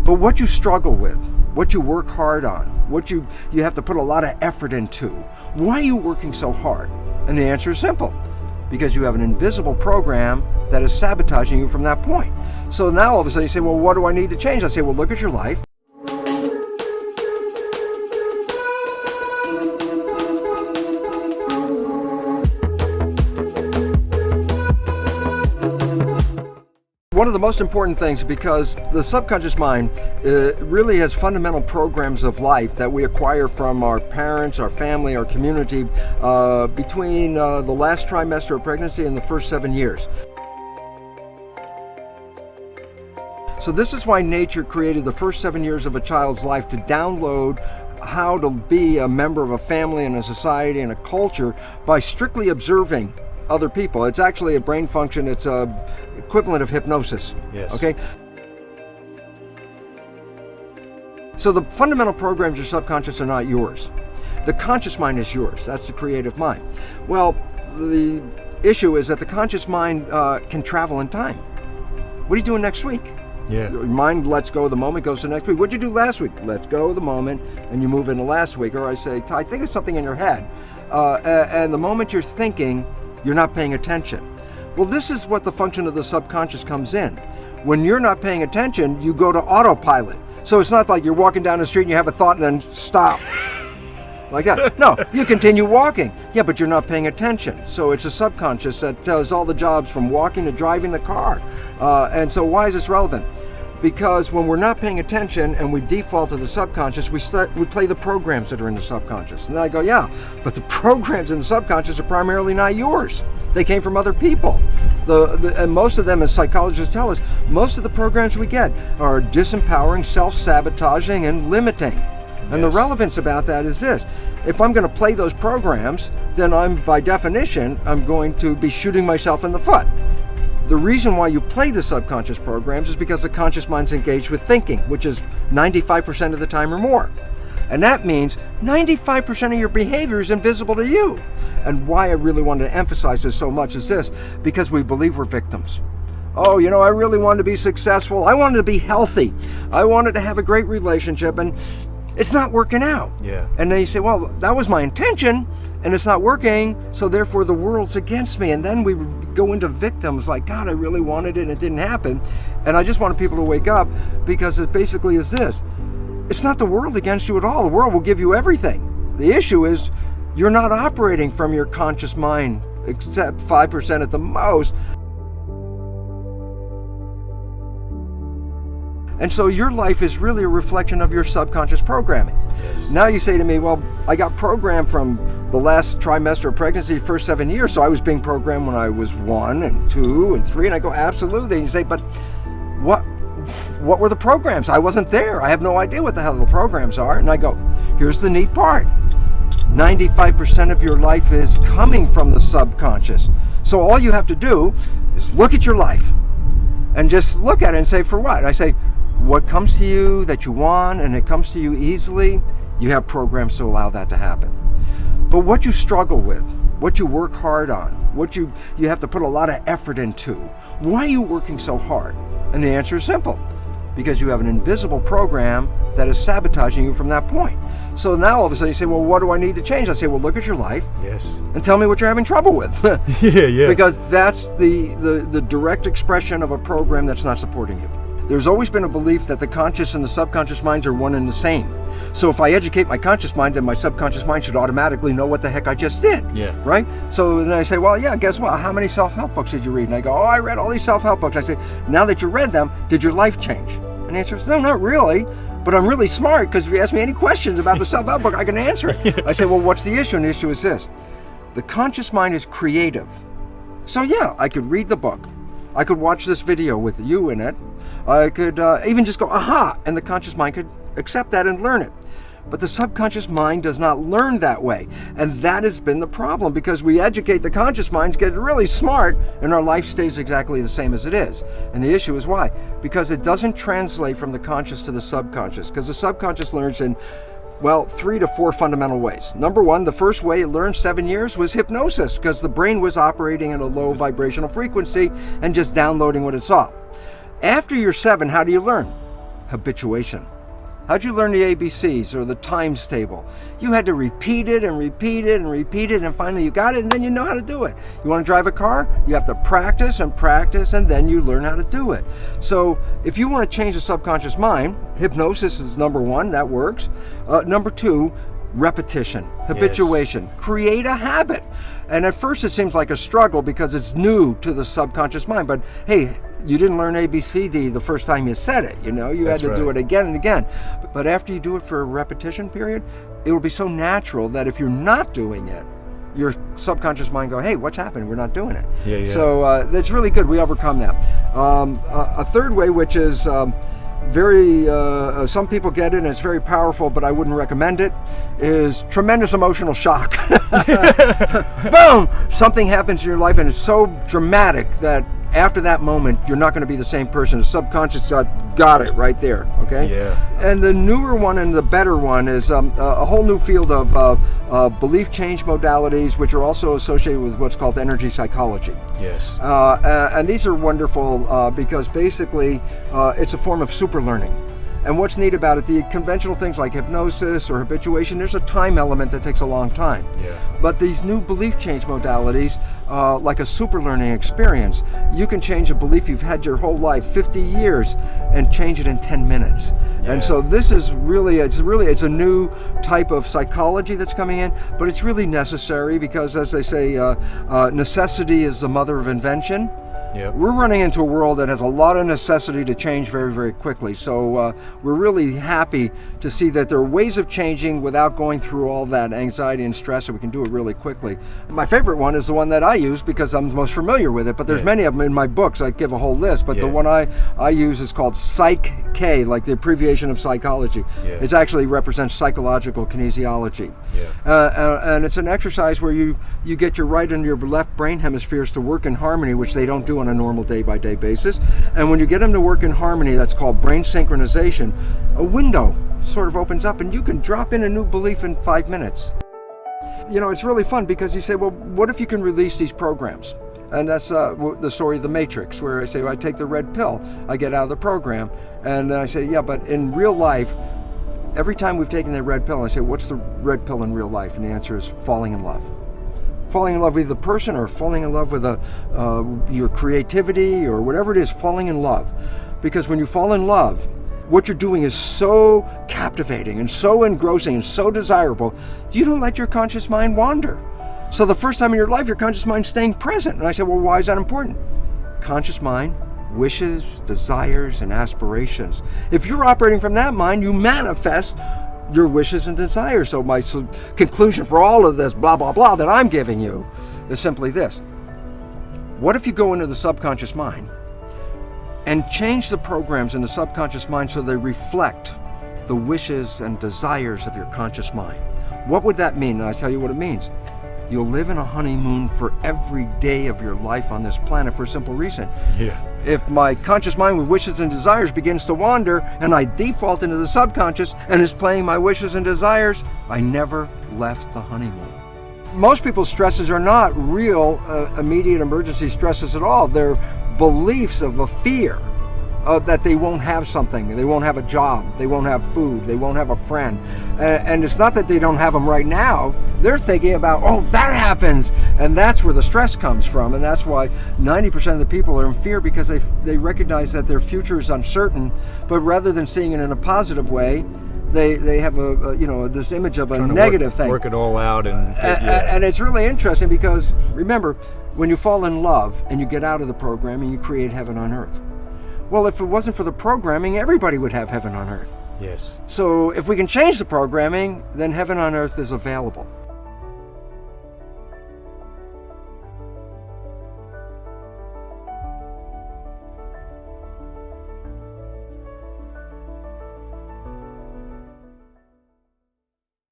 But what you struggle with, what you work hard on, what you have to put a lot of effort into, why are you working so hard? And the answer is simple. Because you have an invisible program that is sabotaging you from that point. So now all of a sudden you say, well, what do I need to change? I say, well, look at your life. One of the most important things, because the subconscious mind really has fundamental programs of life that we acquire from our parents, our family, our community between the last trimester of pregnancy and the first 7 years. So this is why nature created the first 7 years of a child's life to download how to be a member of a family and a society and a culture by strictly observing other people. It's actually a brain function. It's a equivalent of hypnosis. Yes. Okay. So the fundamental programs of your subconscious are not yours. The conscious mind is yours. That's the creative mind. Well, the issue is that the conscious mind can travel in time. What are you doing next week? Yeah. Your mind lets go of the moment, goes to next week. What'd you do last week? Lets go of the moment, and you move into last week. Or I say, I think of something in your head, and the moment you're thinking, you're not paying attention. Well, this is what the function of the subconscious comes in. When you're not paying attention, you go to autopilot. So it's not like you're walking down the street and you have a thought and then stop. Like that. No, you continue walking. Yeah, but you're not paying attention. So it's a subconscious that does all the jobs from walking to driving the car. And so why is this relevant? Because when we're not paying attention and we default to the subconscious, we play the programs that are in the subconscious. And then I go, yeah, but the programs in the subconscious are primarily not yours. They came from other people. And most of them, as psychologists tell us, most of the programs we get are disempowering, self-sabotaging, and limiting. And the relevance about that is this. If I'm going to play those programs, then by definition, I'm going to be shooting myself in the foot. The reason why you play the subconscious programs is because the conscious mind's engaged with thinking, which is 95% of the time or more. And that means 95% of your behavior is invisible to you. And why I really wanted to emphasize this so much is this, because we believe we're victims. Oh, I really wanted to be successful. I wanted to be healthy. I wanted to have a great relationship, and it's not working out. Yeah. And then you say, well, that was my intention, and it's not working, so therefore the world's against me. And then we go into victims like, God, I really wanted it and it didn't happen. And I just wanted people to wake up, because it basically is this. It's not the world against you at all. The world will give you everything. The issue is you're not operating from your conscious mind, except 5% at the most. And so your life is really a reflection of your subconscious programming. Yes. Now you say to me, well, I got programmed from the last trimester of pregnancy, first 7 years, so I was being programmed when I was 1 and 2 and 3, and I go, absolutely. And you say, but what were the programs? I wasn't there. I have no idea what the hell the programs are. And I go, here's the neat part. 95% of your life is coming from the subconscious. So all you have to do is look at your life and just look at it and say, for what? I say, what comes to you that you want and it comes to you easily, you have programs to allow that to happen. But what you struggle with, what you work hard on, what you have to put a lot of effort into, why are you working so hard? And the answer is simple. Because you have an invisible program that is sabotaging you from that point. So now all of a sudden you say, well, what do I need to change? I say, well, look at your life. Yes. And tell me what you're having trouble with. Yeah. Because that's the direct expression of a program that's not supporting you. There's always been a belief that the conscious and the subconscious minds are one and the same. So if I educate my conscious mind, then my subconscious mind should automatically know what the heck I just did. Yeah. Right? So then I say, well, yeah, guess what? How many self-help books did you read? And I go, oh, I read all these self-help books. I say, now that you read them, did your life change? And the answer is, no, not really. But I'm really smart, because if you ask me any questions about the self-help book, I can answer it. I say, well, what's the issue? And the issue is this. The conscious mind is creative. So yeah, I could read the book. I could watch this video with you in it. I could even just go, aha, and the conscious mind could accept that and learn it. But the subconscious mind does not learn that way. And that has been the problem, because we educate the conscious minds, get really smart, and our life stays exactly the same as it is. And the issue is why? Because it doesn't translate from the conscious to the subconscious, because the subconscious learns in, well, 3 to 4 fundamental ways. Number one, the first way it learned 7 years was hypnosis, because the brain was operating at a low vibrational frequency and just downloading what it saw. After you're 7, how do you learn? habituation. How'd you learn the ABCs or the times table? You had to repeat it and repeat it and repeat it, and finally you got it, and then you know how to do it. You want to drive a car? You have to practice and practice, and then you learn how to do it. So if you want to change the subconscious mind, hypnosis is number one, that works. Number two, repetition, habituation. Yes. Create a habit. And at first it seems like a struggle because it's new to the subconscious mind, but hey, you didn't learn ABCD the first time you said it, you know, you had to do it again and again. But after you do it for a repetition period, it will be so natural that if you're not doing it, your subconscious mind go, hey, what's happening? We're not doing it. Yeah. So that's really good. We overcome that. A third way, which is some people get it and it's very powerful, but I wouldn't recommend it, is tremendous emotional shock. Boom! Something happens in your life and it's so dramatic that after that moment, you're not going to be the same person. The subconscious got it right there, okay? Yeah. And the newer one and the better one is a whole new field of belief change modalities, which are also associated with what's called energy psychology. Yes. And these are wonderful because basically it's a form of super learning. And what's neat about it, the conventional things like hypnosis or habituation, there's a time element that takes a long time. Yeah. But these new belief change modalities, like a super learning experience, you can change a belief you've had your whole life, 50 years, and change it in 10 minutes. Yeah. And so this is really, it's a new type of psychology that's coming in, but it's really necessary because, as they say, necessity is the mother of invention. Yep. We're running into a world that has a lot of necessity to change very, very quickly. So we're really happy to see that there are ways of changing without going through all that anxiety and stress, and we can do it really quickly. My favorite one is the one that I use because I'm the most familiar with it, but there's many of them in my books. I give a whole list, but the one I use is called Psych-K, like the abbreviation of psychology. Yeah. It actually represents psychological kinesiology. Yeah. And it's an exercise where you get your right and your left brain hemispheres to work in harmony, which they don't do on a normal day-by-day basis. And when you get them to work in harmony, that's called brain synchronization, a window sort of opens up and you can drop in a new belief in 5 minutes. You know, it's really fun because you say, well, what if you can release these programs? And that's the story of the Matrix, where I say, well, I take the red pill, I get out of the program. And then I say, yeah, but in real life, every time we've taken the red pill, I say, what's the red pill in real life? And the answer is falling in love. Falling in love with the person, or falling in love with your creativity, or whatever it is, falling in love. Because when you fall in love, what you're doing is so captivating and so engrossing and so desirable, you don't let your conscious mind wander. So the first time in your life, your conscious mind's staying present. And I said, well, why is that important? Conscious mind, wishes, desires, and aspirations. If you're operating from that mind, you manifest your wishes and desires. So my conclusion for all of this blah, blah, blah that I'm giving you is simply this. What if you go into the subconscious mind and change the programs in the subconscious mind so they reflect the wishes and desires of your conscious mind? What would that mean? And I'll tell you what it means. You'll live in a honeymoon for every day of your life on this planet for a simple reason. Yeah. If my conscious mind with wishes and desires begins to wander and I default into the subconscious and is playing my wishes and desires, I never left the honeymoon. Most people's stresses are not real immediate emergency stresses at all. They're beliefs of a fear that they won't have something, they won't have a job, they won't have food, they won't have a friend. And it's not that they don't have them right now. They're thinking about, oh, if that happens. And that's where the stress comes from. And that's why 90% of the people are in fear, because they recognize that their future is uncertain. But rather than seeing it in a positive way, they have this image of a negative thing. Work it all out. And it's really interesting because, remember, when you fall in love and you get out of the programming, you create heaven on earth. Well, if it wasn't for the programming, everybody would have heaven on earth. Yes. So if we can change the programming, then heaven on earth is available.